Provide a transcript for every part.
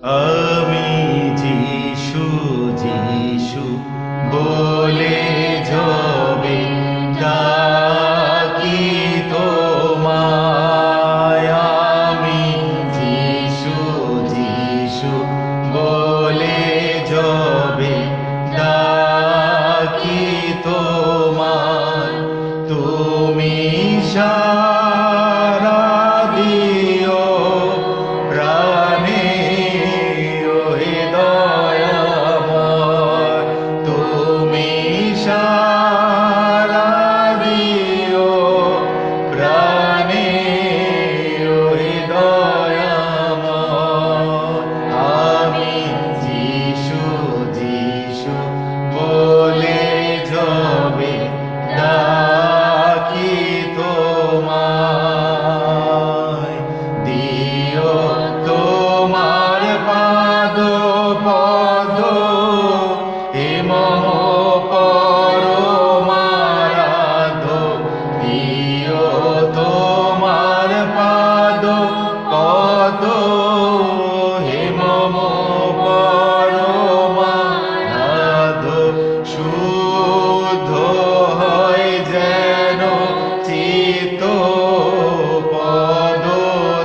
আমি যিশু যিশু বলে যাবে ডাকি তোমায়। আমি যিশু যিশু বলে যাবে ডাকি তোমায়। তুমি সারা দিও প্রাণে ও দয়াময়। তুমি সারা দিও প্রাণে ও দয়াময়। আমি যিশু যিশু বলে যাবে ডাকি তোমায়। দিও তোমার পাদ পদ্ম এ মম পরমারাধ্য। দিও তোমার পাদ পদ্ম হে মম পরমারাধ্য। শুদ্ধ হয় যেন চিত্ত পদ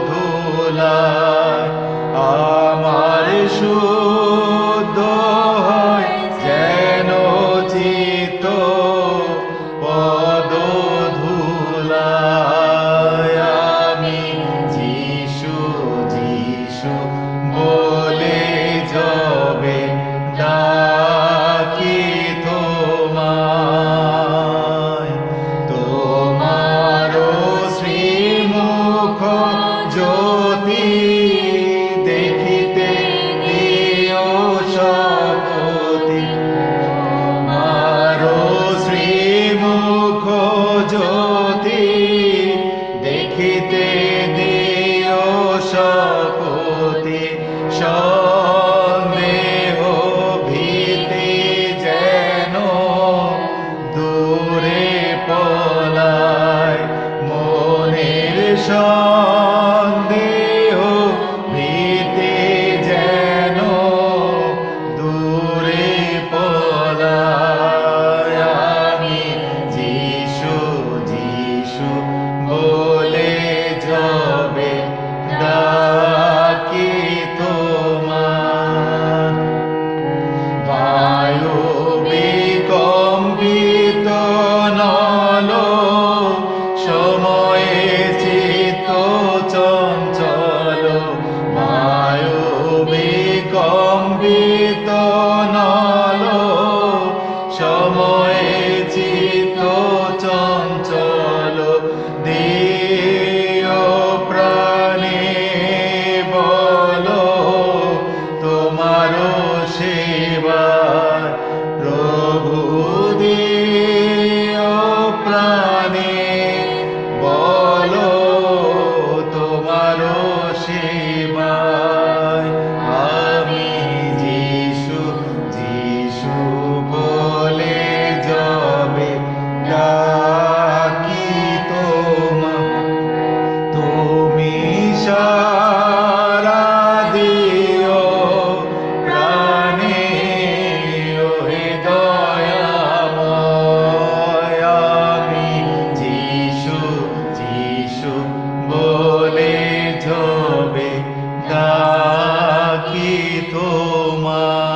ধুলায়। আমার শুদ্ধ হয় যেন চিত্ত পদ ধুলায়। আমি যিশু যিশু বলে যাবে ডাকি তোমায়। তোমারো শ্রীমুখ জ্যোতি দেখিতে দিও শপথি। তোমারো শ্রীমুখ জ্যোতি দেখিতে দিও শপথি। সন্দেহ ভীতি যেন দূরে পলায়। মনের সন্দেহ ভীতি যেন দূরে পলায়। আমি যিশু যিশু বলে যাবে ডাকি তোমার। বায়ু বিকম্পিত নল সময়ে চিত্ত চঞ্চল। বায়ু বিকম্পিত নল সময়ে চিত্ত চঞ্চল। দিও প্রাণে বল তোমারো সেবায়। প্রভু দিও প্রাণে বল তোমারো সেবায়। আমি যিশু যিশু বলে যাবে ডাকি তোমায়। তুমি সারা দিও প্রাণে ও দয়াময়। আমি যিশু যিশু বলে যাবে ডাকি তোমায়।